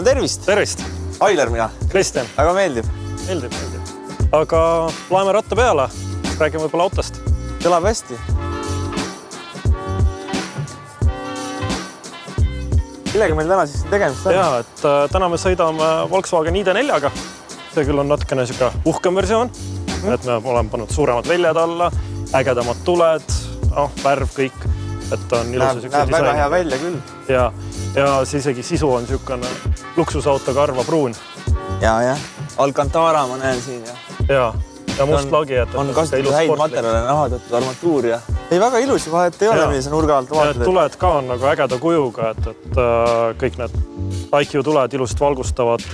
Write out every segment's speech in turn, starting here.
No tervist! Tervist! Ailar mina. Kristjan. Väga meeldib. Meeldib. Aga laeme ratta peale. Räägime võib-olla autost. Kõlab hästi. Millega meil täna siis tegemist on? Jaa, et täna me sõidame Volkswagen ID4-ga. See küll on natukene uhkem versioon. Et me oleme pannud suuremad väljad alla, ägedamad tuled, värv kõik. Et on ilusa näeb väga hea välja küll. Ja see isegi sisu on niisugune luksusauto karva pruun. Ja. Alcantara ma näen siin. Ja must lagi. On kasutatud häid materjale, nahatöötud armatuur ja... Ei, väga ilus, vahet ei ole millise nurga alt vaatad. Tuled ka on nagu ägeda kujuga, et kõik need IQ tuled ilusasti valgustavad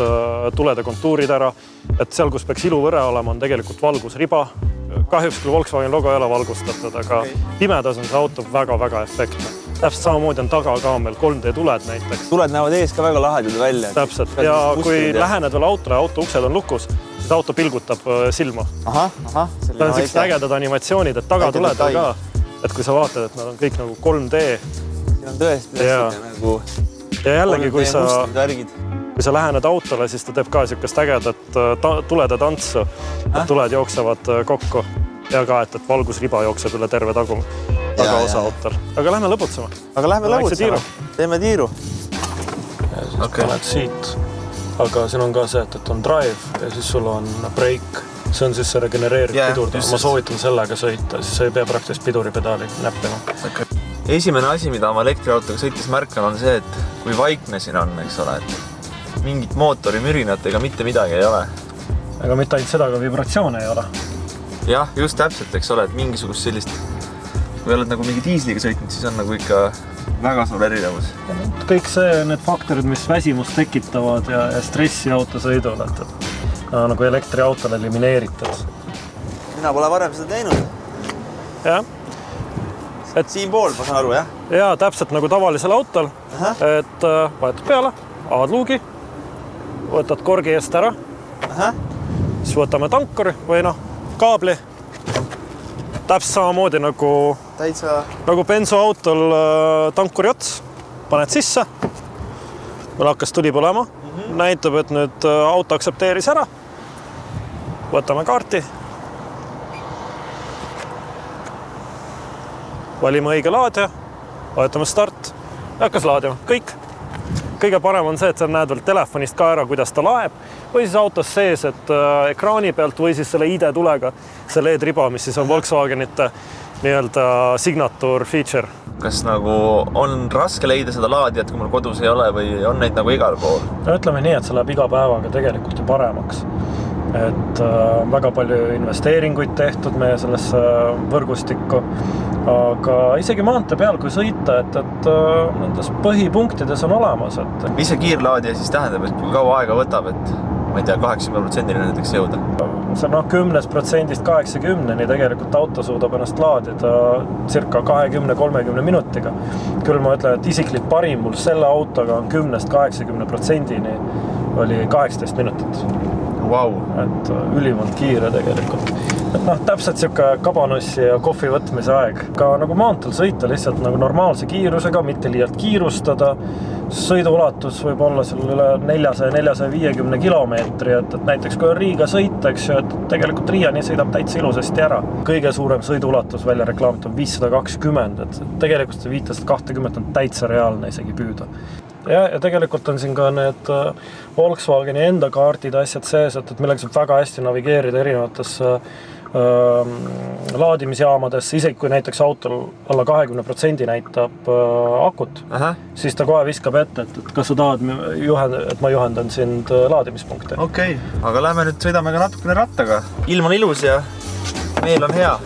tulede kontuurid ära. Et seal, kus peaks ilu võre olema, on tegelikult valgusriba. Kahjuks küll Volkswagen logo ei ole valgustatud, aga pimedas on see auto väga-väga efektne. Täpselt samamoodi on taga ka meil 3D tuled näiteks. Tuled näevad ees ka väga lahedad välja. Täpselt. Ja kui lähened veel autole ja auto uksed on lukus, siis auto pilgutab silma. Aha. See on sellised ägedad animatsioonid, et taga tuled on ka. Et kui sa vaatad, et nad on kõik nagu 3D. See on tõesti nagu... Ja jällegi, kui sa lähened autole, siis ta teeb ka niisugust ägedat tulede tantsu. Tuled jooksevad kokku ja ka, et valgusriba jookseb üle terve tagaosa autol. Aga lähme lõputsema. Teeme tiiru. Ja siis paned siit. Aga siin on ka see, et on drive ja siis sul on break. See on siis see regenereeriv pidur. Ma soovitan sellega sõita, siis ei pea praktiliselt piduripedaali näppima. Esimene asi, mida ma elektriautoga sõitis märkan, on see, et kui vaikne siin on, eks ole, et mingit mootori mürinat ega mitte midagi ei ole. Aga mitte ainult seda, aga vibratsioone ei ole. Jah, just täpselt, eks ole, et mingisugust sellist, kui oled nagu mingi diisliga sõitnud, siis on nagu ikka väga suur erinevus. Kõik need faktorid, mis väsimust tekitavad ja stressi autosõidul, et nagu elektriautol elimineeritud. Mina pole varem seda teinud. Jah. Siin pool, ma saan aru, jah? Jaa, täpselt nagu tavalisel autol. Et vahetad peale, avad luugi, võtad korgi eest ära, siis võtame tankuri või kaabli. Täpselt samamoodi nagu bensuautol tankuri ots, paned sisse, meil hakkas tuli põlema, näitab, et nüüd auto aksepteeris ära, võtame kaarti, valime õige laadja, vajutame start ja hakkas laadima. Kõik. Kõige parem on see, et sa näed veel telefonist ka ära, kuidas ta laeb või siis autos sees, et ekraani pealt või siis selle ID-tulega see LED-riba, mis siis on Volkswagenite nii-öelda signature feature. Kas nagu on raske leida seda laadijat, kui mul kodus ei ole või on neid nagu igal pool? Ütleme nii, et see läheb iga päevaga tegelikult ju paremaks. Et väga palju investeeringuid tehtud meie sellesse võrgustikku, aga isegi maantee peal, kui sõita, et nendes põhipunktides on olemas. Mis see kiirlaadija siis tähendab, et kui kaua aega võtab, et ma ei tea, 80%-ni näiteks jõuda? See on 10%-st 80%-ni tegelikult auto suudab ennast laadida circa 20-30 minutiga. Küll ma ütlen, et isiklik parim mul selle autoga on 10-st 80%-ni oli 18 minutit. Wow. Et ülimalt kiire tegelikult. Et täpselt siuke kabanossi ja kohvi võtmise aeg. Ka nagu maantul sõita lihtsalt nagu normaalse kiirusega, mitte liialt kiirustada. Sõiduulatus võib olla seal üle 400-450 kilomeetri, et näiteks kui on Riiga sõita, et tegelikult Riiani sõidab täitsa ilusasti ära. Kõige suurem sõiduulatus välja reklaamit on 520, et tegelikult see 520 on täitsa reaalne isegi püüda. Ja tegelikult on siin ka need Volkswageni enda kaardid asjad sees, et millega saab väga hästi navigeerida erinevates laadimisjaamadesse, isegi kui näiteks autol alla 20% näitab akut, siis ta kohe viskab ette, et kas sa tahad, et ma juhendan sind laadimispunkte. Okei, aga lähme nüüd sõidame ka natukene rattaga. Ilm on ilus ja meel on hea.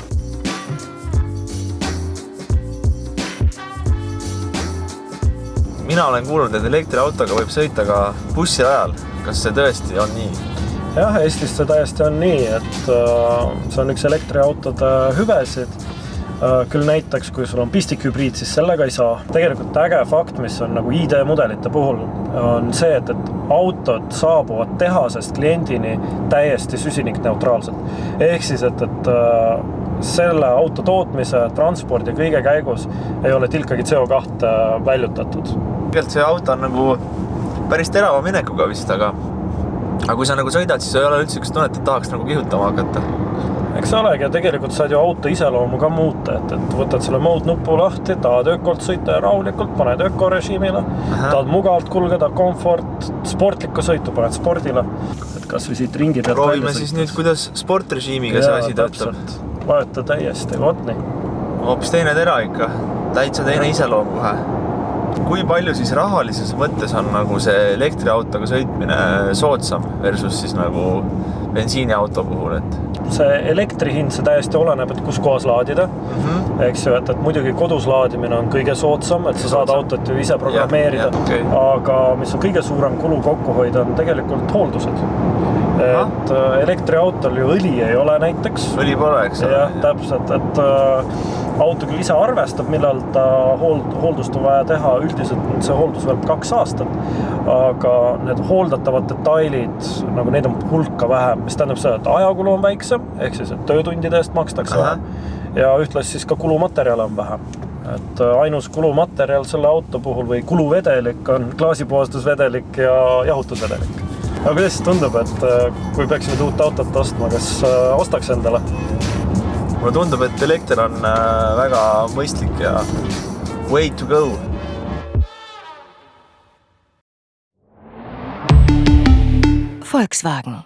Mina olen kuulnud, et elektriautoga võib sõita ka bussi ajal. Kas see tõesti on nii? Jah, Eestis see täiesti on nii, et see on üks elektriautode hüvesid. Küll näiteks, kui sul on pistikhübriid, siis sellega ei saa. Tegelikult äge fakt, mis on nagu ID-mudelite puhul, on see, et autod saabuvad tehasest kliendini täiesti süsinikneutraalselt. Ehk siis, et selle auto tootmise, transpordi ja kõige käigus ei ole tilkagi CO2 väljutatud. Tegelikult see auto on nagu päris terava minekuga vist, aga kui sa nagu sõidad, siis ei ole üldse üks tunnet, et tahaks nagu kihutama hakata. Eks see olegi ja tegelikult saad ju auto iseloomu ka muuta, et võtad selle mode nupu lahti, tahad ökolt sõita ja rahulikult, paned ökorežiimile, tahad mugavalt kulgeda, komfort, sportlikku sõitu paned spordile, et kas või siit ringi pealt proovime siis nüüd, kuidas sportrežiimiga see asi töötab. Vajuta täiesti, vot nii. Hoopis teine tera ikka, täitsa teine iseloom kohe. Kui palju siis rahalises mõttes on nagu see elektriautoga sõitmine soodsam versus siis nagu bensiiniauto puhul, et see elektrihind, see täiesti oleneb, et kus kohas laadida. Eks ju, et muidugi kodus laadimine on kõige soodsam, et sa saad autot ju ise programmeerida. Aga mis on kõige suurem kulu kokkuhoid on tegelikult hooldused. Et elektriautol ju õli ei ole näiteks. Õli pole, eks ole? Jah, täpselt, et auto küll ise arvestab, millal ta hooldust on vaja teha. Üldiselt see hooldus veel 2 aastat. Aga need hooldatavad detailid, nagu neid on hulka vähem, mis tähendab seda, et ajakulu on väiksem, ehk siis, et töötundide eest makstakse vähem ja ühtlas siis ka kulumaterjale on vähem. Et ainus kulumaterjal selle auto puhul või kuluvedelik on klaasipuhastusvedelik ja jahutusvedelik. Aga kuidas siis tundub, et kui peaksime uut autot ostma, kas ostaks endale? Mulle tundub, et elekter on väga mõistlik ja way to go. Volkswagen.